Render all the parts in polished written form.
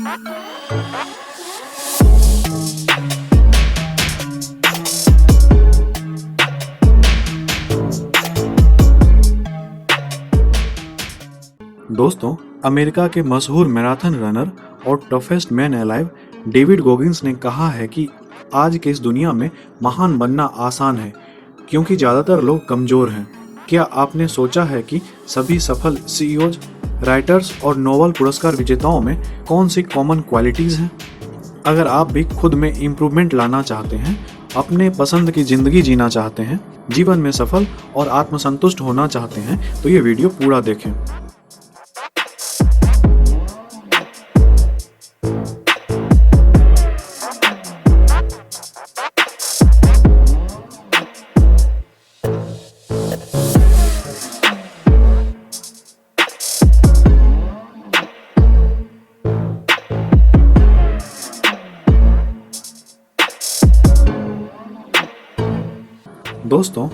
दोस्तों, अमेरिका के मशहूर मैराथन रनर और toughest man alive David Goggins ने कहा है कि आज के इस दुनिया में महान बनना आसान है क्योंकि ज़्यादातर लोग कमज़ोर हैं। क्या आपने सोचा है कि सभी सफल सीईओज, राइटर्स और नोबेल पुरस्कार विजेताओं में कौन सी कॉमन क्वालिटीज़ हैं? अगर आप भी खुद में इम्प्रूवमेंट लाना चाहते हैं, अपने पसंद की ज़िंदगी जीना चाहते हैं, जीवन में सफल और आत्मसंतुष्ट होना चाहते हैं, तो ये वीडियो पूरा देखें। दोस्तों,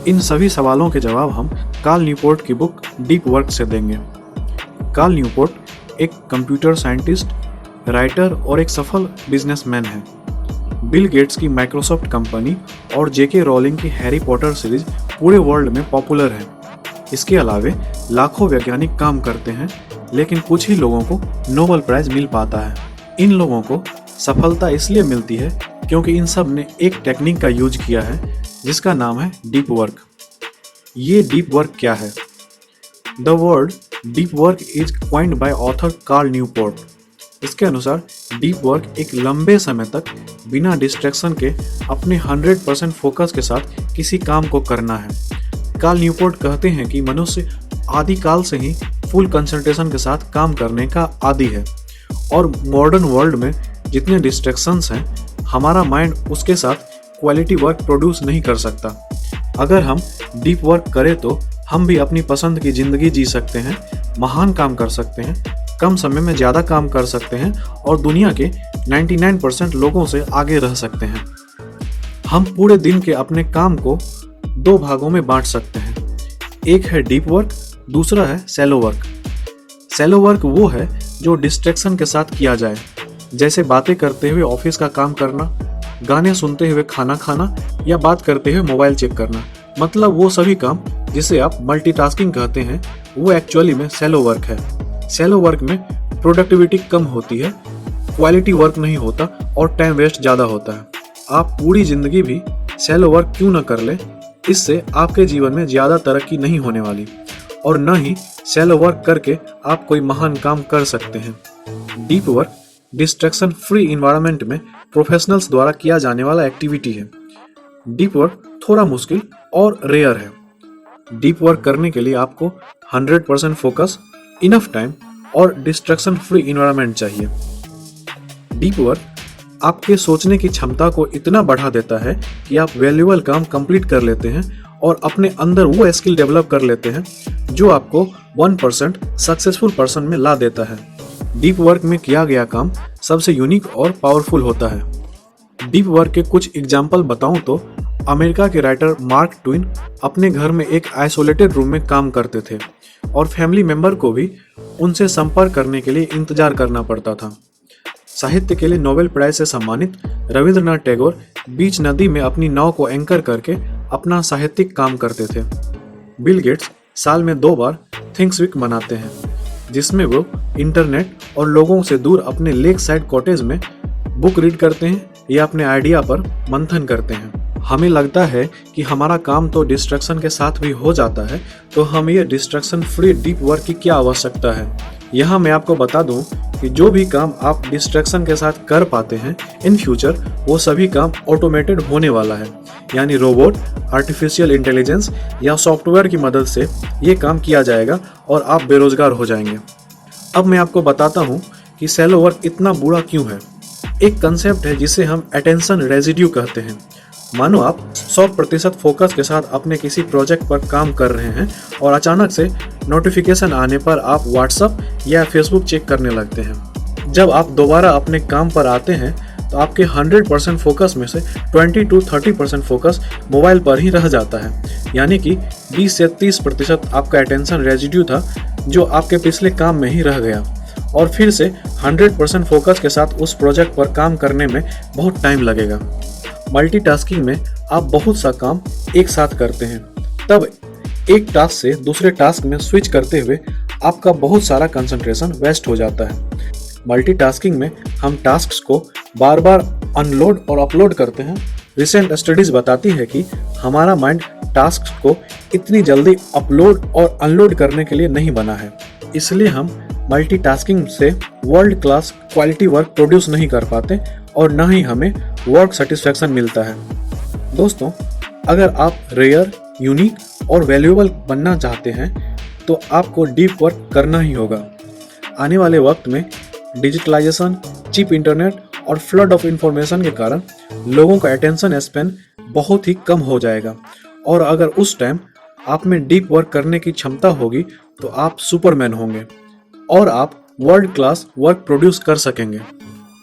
इन सभी सवालों के जवाब हम कार्ल न्यूपोर्ट की बुक डीप वर्क से देंगे। कार्ल न्यूपोर्ट एक कंप्यूटर साइंटिस्ट, राइटर और एक सफल बिजनेसमैन है। बिल गेट्स की माइक्रोसॉफ्ट कंपनी और जेके रोलिंग की हैरी पॉटर सीरीज पूरे वर्ल्ड में पॉपुलर है। इसके अलावे लाखों वैज्ञानिक काम करते हैं, लेकिन कुछ ही लोगों को नोबेल प्राइज मिल पाता है। इन लोगों को सफलता इसलिए मिलती है क्योंकि इन सब ने एक टेक्निक का यूज किया है जिसका नाम है डीप वर्क। ये डीप वर्क क्या है? The word deep work is coined by author Cal Newport. इसके अनुसार डीप वर्क एक लंबे समय तक बिना डिस्ट्रैक्शन के अपने 100% फोकस के साथ किसी काम को करना है। कार्ल न्यूपोर्ट कहते हैं कि मनुष्य आदिकाल से ही फुल कंसंट्रेशन के साथ काम करने का आदी है और मॉडर्न वर्ल्ड में जितने डिस्ट्रैक्शंस हैं, हमारा माइंड उसके साथ क्वालिटी वर्क प्रोड्यूस नहीं कर सकता। अगर हम डीप वर्क करें तो हम भी अपनी पसंद की ज़िंदगी जी सकते हैं, महान काम कर सकते हैं, कम समय में ज़्यादा काम कर सकते हैं और दुनिया के 99% लोगों से आगे रह सकते हैं। हम पूरे दिन के अपने काम को 2 भागों में बांट सकते हैं। एक है डीप वर्क, दूसरा है शैलो वर्क। शैलो वर्क वो है जो डिस्ट्रैक्शन के साथ किया जाए, जैसे बातें करते हुए ऑफिस का काम करना, गाने सुनते हुए खाना खाना या बात करते हुए मोबाइल चेक करना। मतलब वो सभी काम जिसे आप मल्टीटास्किंग कहते हैं, वो एक्चुअली में शैलो वर्क है। शैलो वर्क में प्रोडक्टिविटी कम होती है, क्वालिटी वर्क नहीं होता और टाइम वेस्ट ज़्यादा होता है। आप पूरी ज़िंदगी भी शैलो वर्क क्यों न कर ले, इससे आपके जीवन में ज़्यादा तरक्की नहीं होने वाली और न ही शैलो वर्क करके आप कोई महान काम कर सकते हैं। Deep work distraction free environment में प्रोफेशनल्स द्वारा किया जाने वाला एक्टिविटी है। डीप वर्क थोड़ा मुश्किल और रेयर है। डीप वर्क करने के लिए आपको 100% फोकस, इनफ टाइम और डिस्ट्रैक्शन फ्री इन्वायरमेंट चाहिए। डीप वर्क आपके सोचने की क्षमता को इतना बढ़ा देता है कि आप वैल्यूएबल काम कंप्लीट कर लेते हैं और अपने अंदर वो स्किल डेवलप कर लेते हैं जो आपको 1% सक्सेसफुल पर्सन में ला देता है। डीप वर्क में किया गया काम सबसे यूनिक और पावरफुल होता है। डीप वर्क के कुछ एग्जाम्पल बताऊं तो अमेरिका के राइटर मार्क ट्वेन अपने घर में एक आइसोलेटेड रूम में काम करते थे और फैमिली मेंबर को भी उनसे संपर्क करने के लिए इंतजार करना पड़ता था। साहित्य के लिए नोबेल प्राइज से सम्मानित रविंद्रनाथ टैगोर बीच नदी में अपनी नाव को एंकर करके अपना साहित्यिक काम करते थे। बिल गेट्स साल में 2 बार थिंक्स वीक मनाते हैं, जिसमें वो इंटरनेट और लोगों से दूर अपने लेक साइड कॉटेज में बुक रीड करते हैं या अपने आइडिया पर मंथन करते हैं। हमें लगता है कि हमारा काम तो डिस्ट्रैक्शन के साथ भी हो जाता है, तो हमें ये डिस्ट्रैक्शन फ्री डीप वर्क की क्या आवश्यकता है। यहाँ मैं आपको बता दूं कि जो भी काम आप डिस्ट्रैक्शन के साथ कर पाते हैं, इन फ्यूचर वो सभी काम ऑटोमेटेड होने वाला है, यानी रोबोट, आर्टिफिशियल इंटेलिजेंस या सॉफ्टवेयर की मदद से ये काम किया जाएगा और आप बेरोजगार हो जाएंगे। अब मैं आपको बताता हूँ कि शैलो वर्क इतना बुरा क्यों है। एक कंसेप्ट है जिसे हम अटेंशन रेजिड्यू कहते हैं। मानो आप 100% फोकस के साथ अपने किसी प्रोजेक्ट पर काम कर रहे हैं और अचानक से नोटिफिकेशन आने पर आप व्हाट्सएप या फेसबुक चेक करने लगते हैं। जब आप दोबारा अपने काम पर आते हैं तो आपके 100% फोकस में से 20 to 30% फोकस मोबाइल पर ही रह जाता है, यानी कि 20 से 30% आपका अटेंशन रेजिड्यू था जो आपके पिछले काम में ही रह गया। और फिर से 100% फोकस के साथ उस प्रोजेक्ट पर काम करने में बहुत टाइम लगेगा। मल्टीटास्किंग में आप बहुत सा काम एक साथ करते हैं, तब एक टास्क से दूसरे टास्क में स्विच करते हुए आपका बहुत सारा कंसंट्रेशन वेस्ट हो जाता है। मल्टीटास्किंग में हम टास्क्स को बार बार अनलोड और अपलोड करते हैं। रिसेंट स्टडीज बताती है कि हमारा माइंड टास्क्स को इतनी जल्दी अपलोड और अनलोड करने के लिए नहीं बना है, इसलिए हम मल्टीटास्किंग से world class quality work produce नहीं कर पाते और न ही हमें वर्क सेटिस्फैक्शन मिलता है। दोस्तों, अगर आप रेयर, यूनिक और वैल्यूएबल बनना चाहते हैं तो आपको डीप वर्क करना ही होगा। आने वाले वक्त में डिजिटलाइजेशन, चीप इंटरनेट और फ्लड ऑफ इंफॉर्मेशन के कारण लोगों का अटेंशन स्पैन बहुत ही कम हो जाएगा, और अगर उस टाइम आप में डीप वर्क करने की क्षमता होगी तो आप सुपरमैन होंगे और आप वर्ल्ड क्लास वर्क प्रोड्यूस कर सकेंगे।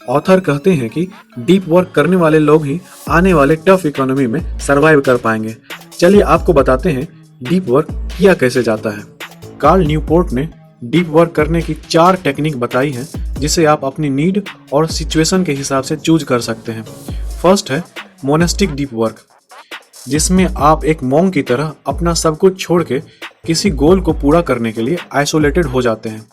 ऑथर कहते हैं कि डीप वर्क करने वाले लोग ही आने वाले टफ इकोनॉमी में सरवाइव कर पाएंगे। चलिए आपको बताते हैं डीप वर्क किया कैसे जाता है। कार्ल न्यूपोर्ट ने डीप वर्क करने की 4 टेक्निक बताई हैं जिसे आप अपनी नीड और सिचुएशन के हिसाब से चूज कर सकते हैं। फर्स्ट है मोनेस्टिक डीप वर्क, जिसमें आप एक मॉन्क की तरह अपना सब कुछ छोड़ के किसी गोल को पूरा करने के लिए आइसोलेटेड हो जाते हैं।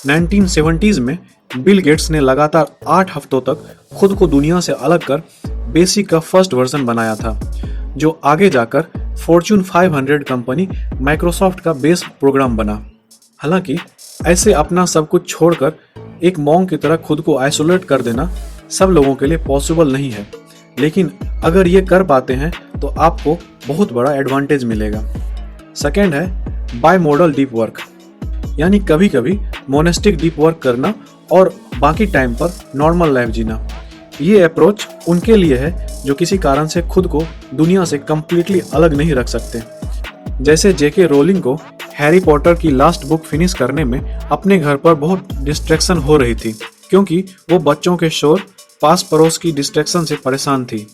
1970s में बिल गेट्स ने लगातार 8 हफ्तों तक खुद को दुनिया से अलग कर बेसिक का फर्स्ट वर्जन बनाया था, जो आगे जाकर फॉर्च्यून 500 कंपनी माइक्रोसॉफ्ट का बेस प्रोग्राम बना। हालांकि ऐसे अपना सब कुछ छोड़कर एक मॉन्क की तरह खुद को आइसोलेट कर देना सब लोगों के लिए पॉसिबल नहीं है, लेकिन अगर ये कर पाते हैं तो आपको बहुत बड़ा एडवांटेज मिलेगा। सेकेंड है बाय मॉडल डीप वर्क, यानी कभी कभी मोनेस्टिक डीप वर्क करना और बाकी टाइम पर नॉर्मल लाइफ जीना। ये अप्रोच उनके लिए है जो किसी कारण से खुद को दुनिया से कम्प्लीटली अलग नहीं रख सकते। जैसे जेके रोलिंग को हैरी पॉटर की लास्ट बुक फिनिश करने में अपने घर पर बहुत डिस्ट्रैक्शन हो रही थी, क्योंकि वो बच्चों के शोर, पास पड़ोस की डिस्ट्रैक्शन से परेशान थी।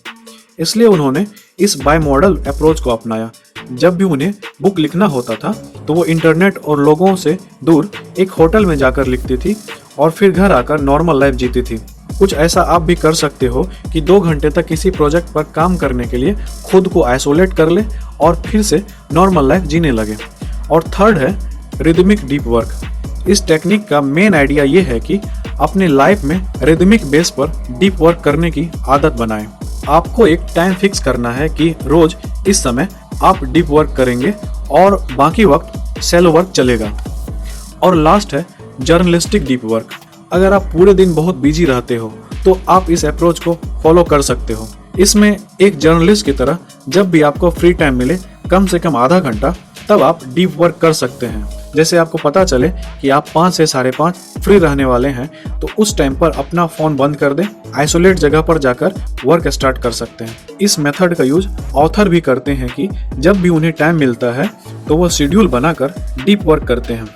इसलिए उन्होंने इस बाय मॉडल अप्रोच को अपनाया। जब भी उन्हें बुक लिखना होता था तो वो इंटरनेट और लोगों से दूर एक होटल में जाकर लिखती थी और फिर घर आकर नॉर्मल लाइफ जीती थी। कुछ ऐसा आप भी कर सकते हो कि 2 घंटे तक किसी प्रोजेक्ट पर काम करने के लिए खुद को आइसोलेट कर ले और फिर से नॉर्मल लाइफ जीने लगे। और थर्ड है रिदमिक डीप वर्क। इस टेक्निक का मेन आइडिया ये है कि अपने लाइफ में रिदमिक बेस पर डीप वर्क करने की आदत बनाएं। आपको एक टाइम फिक्स करना है कि रोज इस समय आप डीप वर्क करेंगे और बाकी वक्त सेलो वर्क चलेगा। और लास्ट है जर्नलिस्टिक डीप वर्क। अगर आप पूरे दिन बहुत बिजी रहते हो तो आप इस अप्रोच को फॉलो कर सकते हो। इसमें एक जर्नलिस्ट की तरह जब भी आपको फ्री टाइम मिले, कम से कम आधा घंटा, तब आप डीप वर्क कर सकते हैं। जैसे आपको पता चले कि आप 5 से 5:30 फ्री रहने वाले हैं तो उस टाइम पर अपना फोन बंद कर दें, आइसोलेट जगह पर जाकर वर्क स्टार्ट कर सकते हैं। इस मेथड का यूज ऑथर भी करते हैं कि जब भी उन्हें टाइम मिलता है तो वो शेड्यूल बनाकर डीप वर्क करते हैं।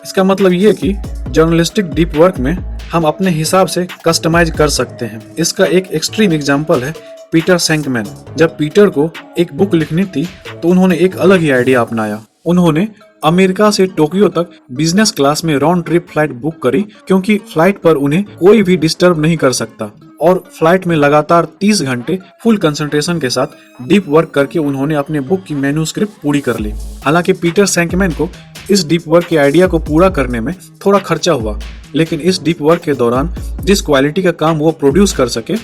इसका मतलब ये कि जर्नलिस्टिक डीप वर्क में हम अपने हिसाब से कस्टमाइज कर सकते हैं। इसका एक एक्सट्रीम एग्जांपल है पीटर सेंकमैन। जब पीटर को एक बुक लिखनी थी तो उन्होंने एक अलग ही आइडिया अपनाया। उन्होंने अमेरिका से टोक्यो तक बिजनेस क्लास में राउंड ट्रिप फ्लाइट बुक करी, क्योंकि फ्लाइट पर उन्हें कोई भी डिस्टर्ब नहीं कर सकता, और फ्लाइट में लगातार 30 घंटे फुल कंसंट्रेशन के साथ डीप वर्क करके उन्होंने अपने बुक की मैन्युस्क्रिप्ट पूरी कर ली। हालांकि पीटर सेंकमैन को इस डीप वर्क के आइडिया को पूरा करने में थोड़ा खर्चा हुआ, लेकिन इस डीप वर्क के दौरान जिस क्वालिटी का काम वो प्रोड्यूस कर सके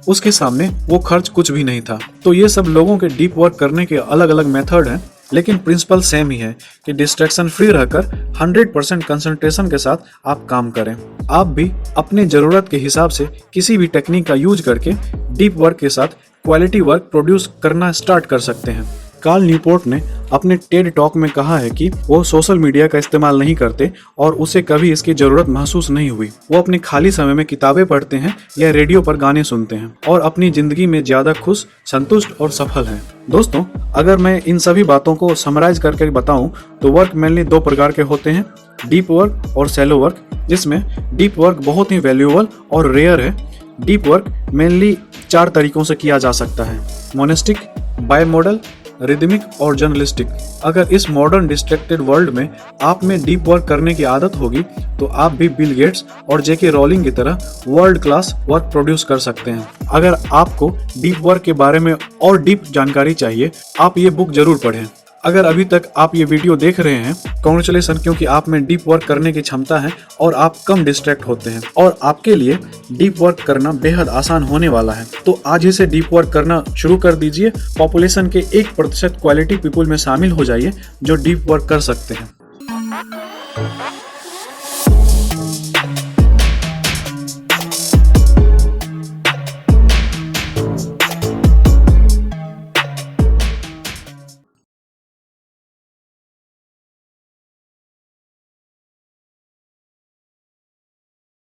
उसके सामने वो खर्च कुछ भी नहीं था। तो ये सब लोगों के डीप वर्क करने के अलग अलग मेथड हैं, लेकिन प्रिंसिपल सेम ही है कि डिस्ट्रैक्शन फ्री रहकर 100% कंसंट्रेशन के साथ आप काम करें। आप भी अपने जरूरत के हिसाब से किसी भी टेक्निक का यूज करके डीप वर्क के साथ क्वालिटी वर्क प्रोड्यूस करना स्टार्ट कर सकते हैं। कार्ल न्यूपोर्ट ने अपने टेड टॉक में कहा है कि वो सोशल मीडिया का इस्तेमाल नहीं करते और उसे कभी इसकी जरूरत महसूस नहीं हुई। वो अपने खाली समय में किताबें पढ़ते हैं या रेडियो पर गाने सुनते हैं और अपनी जिंदगी में ज्यादा खुश, संतुष्ट और सफल हैं। दोस्तों, अगर मैं इन सभी बातों को समराइज करके बताऊं तो वर्क मेनली 2 प्रकार के होते हैं, डीप वर्क और सैलो वर्क, जिसमें डीप वर्क बहुत ही वैल्यूएबल और रेयर है। डीप वर्क मेनली 4 तरीकों से किया जा सकता है: मोनेस्टिक, बाय मॉडल, रिदमिक और जर्नलिस्टिक। अगर इस मॉडर्न डिस्ट्रैक्टेड वर्ल्ड में आप में डीप वर्क करने की आदत होगी तो आप भी बिल गेट्स और जेके रोलिंग की तरह वर्ल्ड क्लास वर्क प्रोड्यूस कर सकते हैं। अगर आपको डीप वर्क के बारे में और डीप जानकारी चाहिए, आप ये बुक जरूर पढ़ें। अगर अभी तक आप ये वीडियो देख रहे हैं, कॉन्ग्रेचुलेसन, क्योंकि आप में डीप वर्क करने की क्षमता है और आप कम डिस्ट्रैक्ट होते हैं और आपके लिए डीप वर्क करना बेहद आसान होने वाला है। तो आज ही से डीप वर्क करना शुरू कर दीजिए। पॉपुलेशन के 1% क्वालिटी पीपल में शामिल हो जाइए जो डीप वर्क कर सकते हैं।